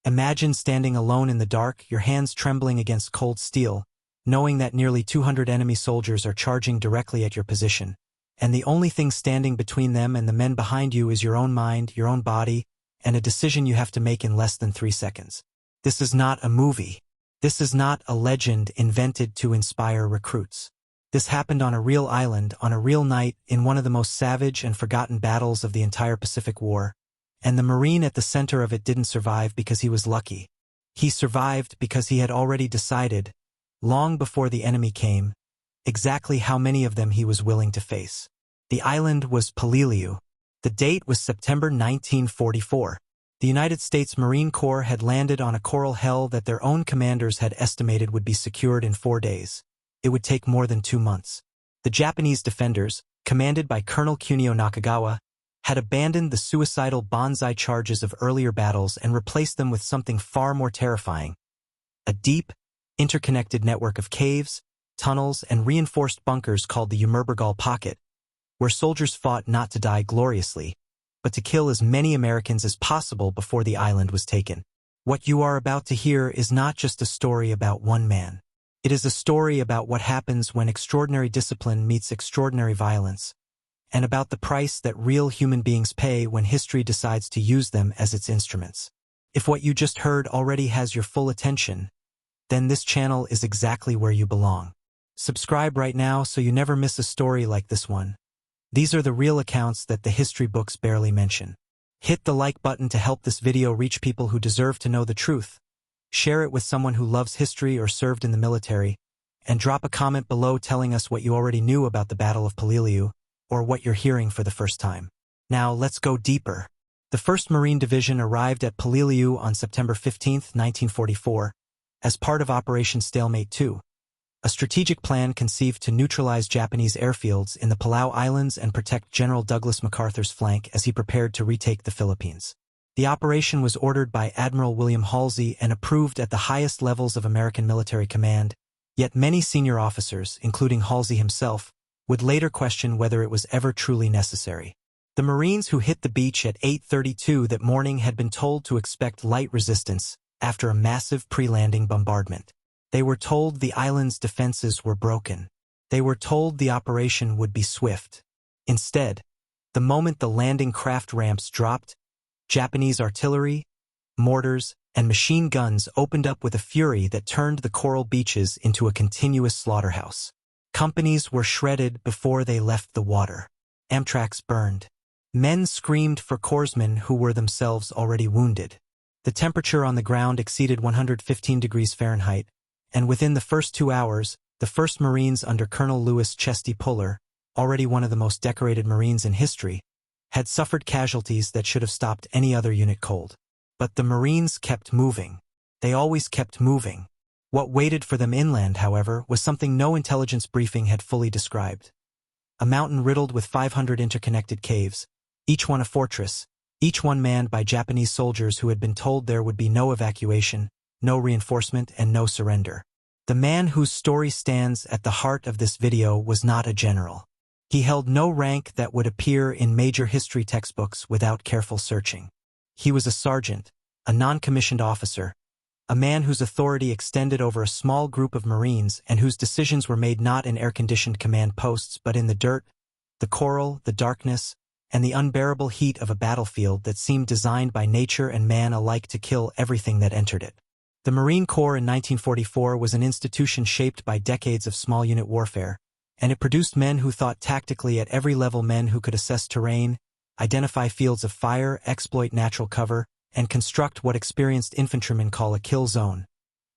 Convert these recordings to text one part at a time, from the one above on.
Imagine standing alone in the dark, your hands trembling against cold steel, knowing that nearly 200 enemy soldiers are charging directly at your position, and the only thing standing between them and the men behind you is your own mind, your own body, and a decision you have to make in less than 3 seconds. This is not a movie. This is not a legend invented to inspire recruits. This happened on a real island, on a real night, in one of the most savage and forgotten battles of the entire Pacific War, and the Marine at the center of it didn't survive because he was lucky. He survived because he had already decided, long before the enemy came, exactly how many of them he was willing to face. The island was Peleliu. The date was September 1944. The United States Marine Corps had landed on a coral hell that their own commanders had estimated would be secured in 4 days. It would take more than 2 months. The Japanese defenders, commanded by Colonel Kunio Nakagawa, had abandoned the suicidal banzai charges of earlier battles and replaced them with something far more terrifying: a deep, interconnected network of caves, tunnels, and reinforced bunkers called the Umurbergal Pocket, where soldiers fought not to die gloriously, but to kill as many Americans as possible before the island was taken. What you are about to hear is not just a story about one man. It is a story about what happens when extraordinary discipline meets extraordinary violence, and about the price that real human beings pay when history decides to use them as its instruments. If what you just heard already has your full attention, then this channel is exactly where you belong. Subscribe right now so you never miss a story like this one. These are the real accounts that the history books barely mention. Hit the like button to help this video reach people who deserve to know the truth. Share it with someone who loves history or served in the military, and drop a comment below telling us what you already knew about the Battle of Peleliu, or what you're hearing for the first time. Now let's go deeper. The 1st Marine Division arrived at Peleliu on September 15, 1944, as part of Operation Stalemate II, a strategic plan conceived to neutralize Japanese airfields in the Palau Islands and protect General Douglas MacArthur's flank as he prepared to retake the Philippines. The operation was ordered by Admiral William Halsey and approved at the highest levels of American military command, yet many senior officers, including Halsey himself, would later question whether it was ever truly necessary. The Marines who hit the beach at 8:32 that morning had been told to expect light resistance after a massive pre-landing bombardment. They were told the island's defenses were broken. They were told the operation would be swift. Instead, the moment the landing craft ramps dropped, Japanese artillery, mortars, and machine guns opened up with a fury that turned the coral beaches into a continuous slaughterhouse. Companies were shredded before they left the water. Amtraks burned. Men screamed for corpsmen who were themselves already wounded. The temperature on the ground exceeded 115 degrees Fahrenheit, and within the first 2 hours, the 1st Marines under Colonel Louis Chesty Puller, already one of the most decorated Marines in history, had suffered casualties that should have stopped any other unit cold. But the Marines kept moving. They always kept moving. What waited for them inland, however, was something no intelligence briefing had fully described. A mountain riddled with 500 interconnected caves, each one a fortress, each one manned by Japanese soldiers who had been told there would be no evacuation, no reinforcement, and no surrender. The man whose story stands at the heart of this video was not a general. He held no rank that would appear in major history textbooks without careful searching. He was a sergeant, a non-commissioned officer, a man whose authority extended over a small group of Marines and whose decisions were made not in air-conditioned command posts but in the dirt, the coral, the darkness, and the unbearable heat of a battlefield that seemed designed by nature and man alike to kill everything that entered it. The Marine Corps in 1944 was an institution shaped by decades of small unit warfare, and it produced men who thought tactically at every level, men who could assess terrain, identify fields of fire, exploit natural cover, and construct what experienced infantrymen call a kill zone,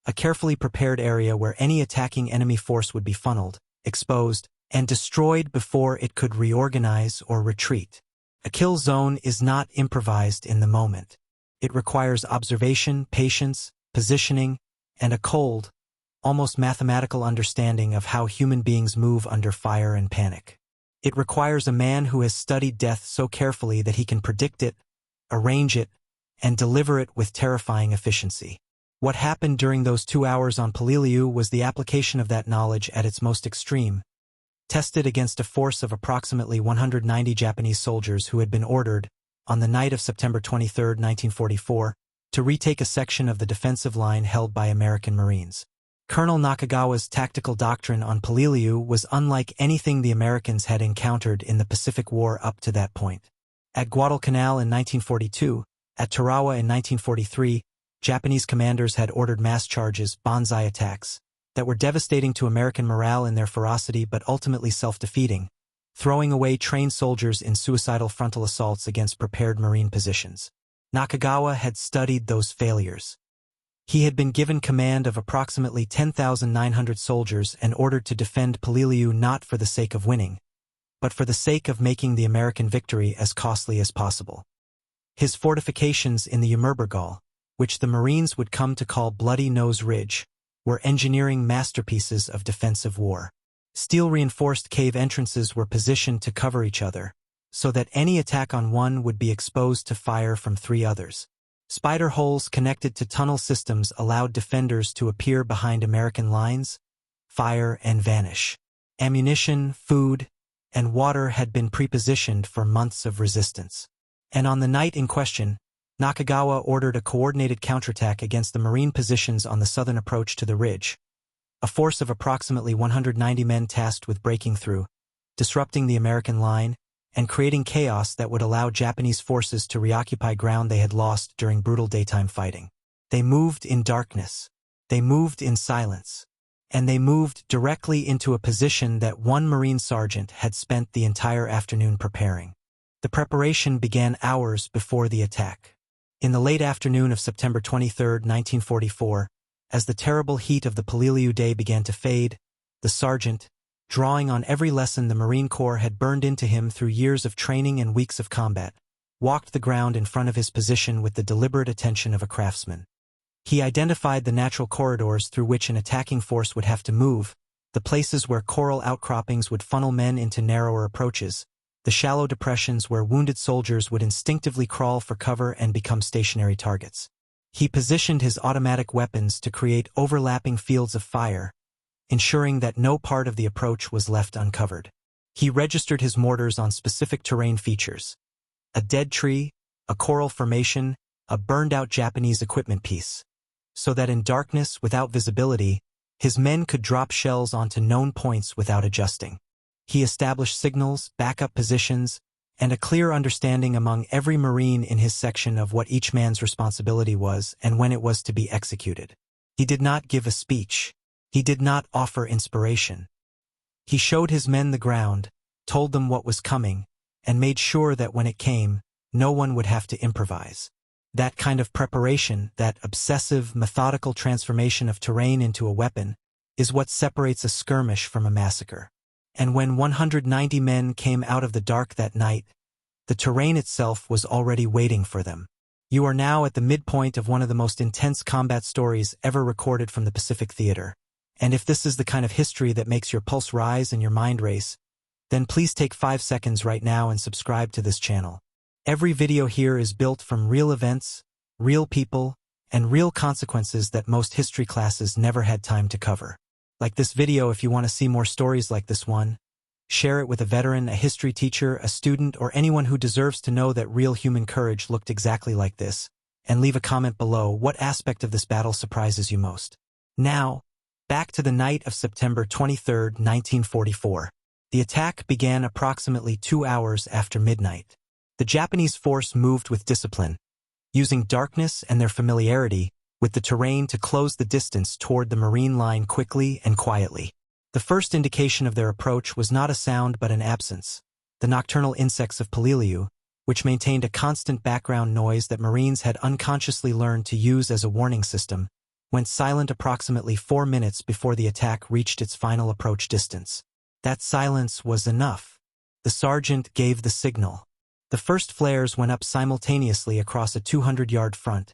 a carefully prepared area where any attacking enemy force would be funneled, exposed, and destroyed before it could reorganize or retreat. A kill zone is not improvised in the moment. It requires observation, patience, positioning, and a cold, almost mathematical understanding of how human beings move under fire and panic. It requires a man who has studied death so carefully that he can predict it, arrange it, and deliver it with terrifying efficiency. What happened during those 2 hours on Peleliu was the application of that knowledge at its most extreme, tested against a force of approximately 190 Japanese soldiers who had been ordered, on the night of September 23, 1944, to retake a section of the defensive line held by American Marines. Colonel Nakagawa's tactical doctrine on Peleliu was unlike anything the Americans had encountered in the Pacific War up to that point. At Guadalcanal in 1942, at Tarawa in 1943, Japanese commanders had ordered mass charges, banzai attacks, that were devastating to American morale in their ferocity but ultimately self-defeating, throwing away trained soldiers in suicidal frontal assaults against prepared Marine positions. Nakagawa had studied those failures. He had been given command of approximately 10,900 soldiers and ordered to defend Peleliu not for the sake of winning, but for the sake of making the American victory as costly as possible. His fortifications in the Ymerbergal, which the Marines would come to call Bloody Nose Ridge, were engineering masterpieces of defensive war. Steel-reinforced cave entrances were positioned to cover each other, so that any attack on one would be exposed to fire from three others. Spider holes connected to tunnel systems allowed defenders to appear behind American lines, fire, and vanish. Ammunition, food, and water had been prepositioned for months of resistance. And on the night in question, Nakagawa ordered a coordinated counterattack against the Marine positions on the southern approach to the ridge, a force of approximately 190 men tasked with breaking through, disrupting the American line, and creating chaos that would allow Japanese forces to reoccupy ground they had lost during brutal daytime fighting. They moved in darkness. They moved in silence. And they moved directly into a position that one Marine sergeant had spent the entire afternoon preparing. The preparation began hours before the attack. In the late afternoon of September 23, 1944, as the terrible heat of the Peleliu day began to fade, the sergeant, drawing on every lesson the Marine Corps had burned into him through years of training and weeks of combat, walked the ground in front of his position with the deliberate attention of a craftsman. He identified the natural corridors through which an attacking force would have to move, the places where coral outcroppings would funnel men into narrower approaches, the shallow depressions where wounded soldiers would instinctively crawl for cover and become stationary targets. He positioned his automatic weapons to create overlapping fields of fire, ensuring that no part of the approach was left uncovered. He registered his mortars on specific terrain features: a dead tree, a coral formation, a burned-out Japanese equipment piece, so that in darkness without visibility, his men could drop shells onto known points without adjusting. He established signals, backup positions, and a clear understanding among every Marine in his section of what each man's responsibility was and when it was to be executed. He did not give a speech. He did not offer inspiration. He showed his men the ground, told them what was coming, and made sure that when it came, no one would have to improvise. That kind of preparation, that obsessive, methodical transformation of terrain into a weapon, is what separates a skirmish from a massacre. And when 190 men came out of the dark that night, the terrain itself was already waiting for them. You are now at the midpoint of one of the most intense combat stories ever recorded from the Pacific Theater. And if this is the kind of history that makes your pulse rise and your mind race, then please take 5 seconds right now and subscribe to this channel. Every video here is built from real events, real people, and real consequences that most history classes never had time to cover. Like this video if you want to see more stories like this one. Share it with a veteran, a history teacher, a student, or anyone who deserves to know that real human courage looked exactly like this. And leave a comment below what aspect of this battle surprises you most. Now, back to the night of September 23, 1944. The attack began approximately 2 hours after midnight. The Japanese force moved with discipline, using darkness and their familiarity with the terrain to close the distance toward the Marine line quickly and quietly. The first indication of their approach was not a sound but an absence. The nocturnal insects of Peleliu, which maintained a constant background noise that Marines had unconsciously learned to use as a warning system, went silent approximately 4 minutes before the attack reached its final approach distance. That silence was enough. The sergeant gave the signal. The first flares went up simultaneously across a 200-yard front,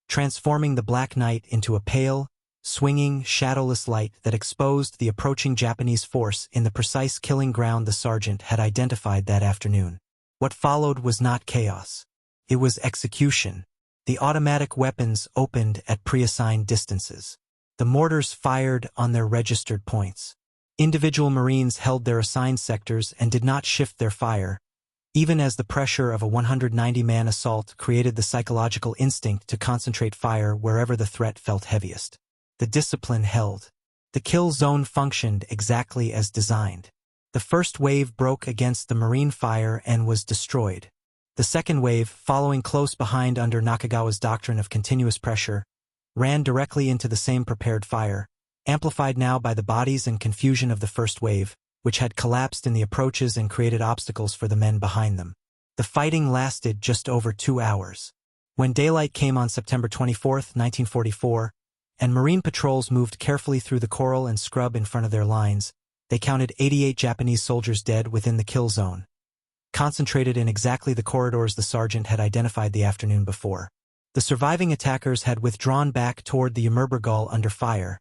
transforming the black night into a pale, swinging, shadowless light that exposed the approaching Japanese force in the precise killing ground the sergeant had identified that afternoon. What followed was not chaos. It was execution. The automatic weapons opened at preassigned distances. The mortars fired on their registered points. Individual Marines held their assigned sectors and did not shift their fire, even as the pressure of a 190-man assault created the psychological instinct to concentrate fire wherever the threat felt heaviest. The discipline held. The kill zone functioned exactly as designed. The first wave broke against the Marine fire and was destroyed. The second wave, following close behind under Nakagawa's doctrine of continuous pressure, ran directly into the same prepared fire, amplified now by the bodies and confusion of the first wave, which had collapsed in the approaches and created obstacles for the men behind them. The fighting lasted just over 2 hours. When daylight came on September 24, 1944, and Marine patrols moved carefully through the coral and scrub in front of their lines, they counted 88 Japanese soldiers dead within the kill zone, concentrated in exactly the corridors the sergeant had identified the afternoon before. The surviving attackers had withdrawn back toward the Yamurbergal under fire,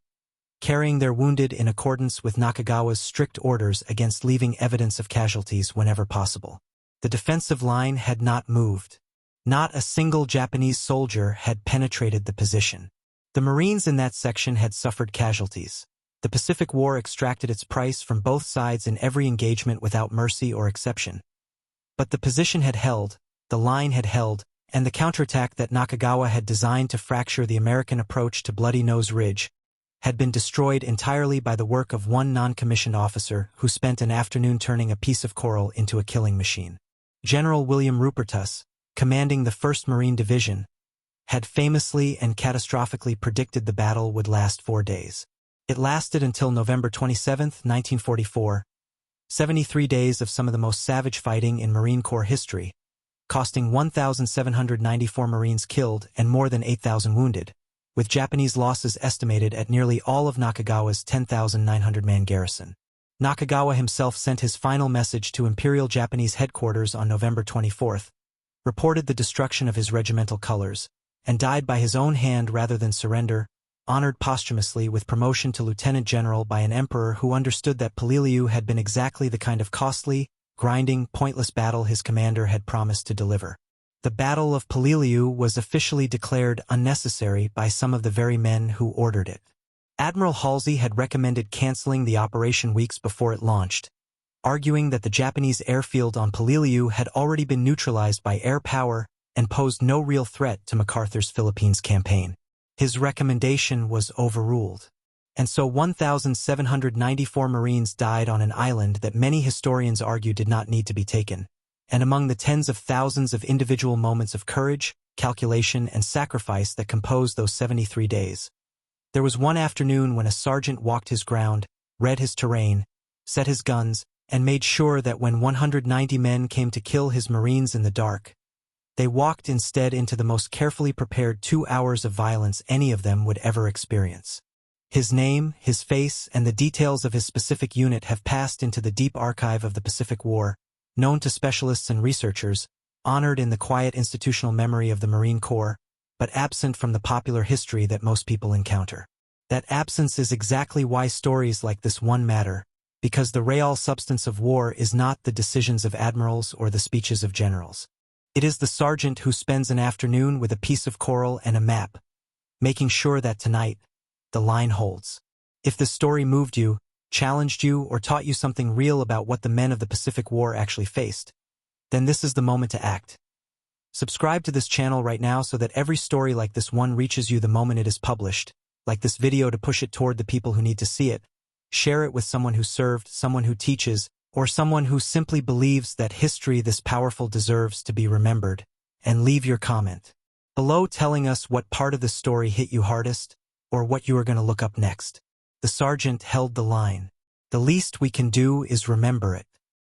carrying their wounded in accordance with Nakagawa's strict orders against leaving evidence of casualties whenever possible. The defensive line had not moved. Not a single Japanese soldier had penetrated the position. The Marines in that section had suffered casualties. The Pacific War extracted its price from both sides in every engagement without mercy or exception. But the position had held, the line had held, and the counterattack that Nakagawa had designed to fracture the American approach to Bloody Nose Ridge had been destroyed entirely by the work of one non-commissioned officer who spent an afternoon turning a piece of coral into a killing machine. General William Rupertus, commanding the 1st Marine Division, had famously and catastrophically predicted the battle would last 4 days. It lasted until November 27, 1944, 73 days of some of the most savage fighting in Marine Corps history, costing 1,794 Marines killed and more than 8,000 wounded, with Japanese losses estimated at nearly all of Nakagawa's 10,900-man garrison. Nakagawa himself sent his final message to Imperial Japanese headquarters on November 24, reported the destruction of his regimental colors, and died by his own hand rather than surrender, honored posthumously with promotion to lieutenant general by an emperor who understood that Peleliu had been exactly the kind of costly, grinding, pointless battle his commander had promised to deliver. The Battle of Peleliu was officially declared unnecessary by some of the very men who ordered it. Admiral Halsey had recommended canceling the operation weeks before it launched, arguing that the Japanese airfield on Peleliu had already been neutralized by air power and posed no real threat to MacArthur's Philippines campaign. His recommendation was overruled, and so 1,794 Marines died on an island that many historians argue did not need to be taken, and among the tens of thousands of individual moments of courage, calculation, and sacrifice that composed those 73 days. There was one afternoon when a sergeant walked his ground, read his terrain, set his guns, and made sure that when 190 men came to kill his Marines in the dark, they walked instead into the most carefully prepared 2 hours of violence any of them would ever experience. His name, his face, and the details of his specific unit have passed into the deep archive of the Pacific War, known to specialists and researchers, honored in the quiet institutional memory of the Marine Corps, but absent from the popular history that most people encounter. That absence is exactly why stories like this one matter, because the real substance of war is not the decisions of admirals or the speeches of generals. It is the sergeant who spends an afternoon with a piece of coral and a map, making sure that tonight, the line holds. If this story moved you, challenged you, or taught you something real about what the men of the Pacific War actually faced, then this is the moment to act. Subscribe to this channel right now so that every story like this one reaches you the moment it is published, like this video to push it toward the people who need to see it. Share it with someone who served, someone who teaches, or someone who simply believes that history this powerful deserves to be remembered, and leave your comment below telling us what part of the story hit you hardest, or what you are going to look up next. The sergeant held the line. The least we can do is remember it.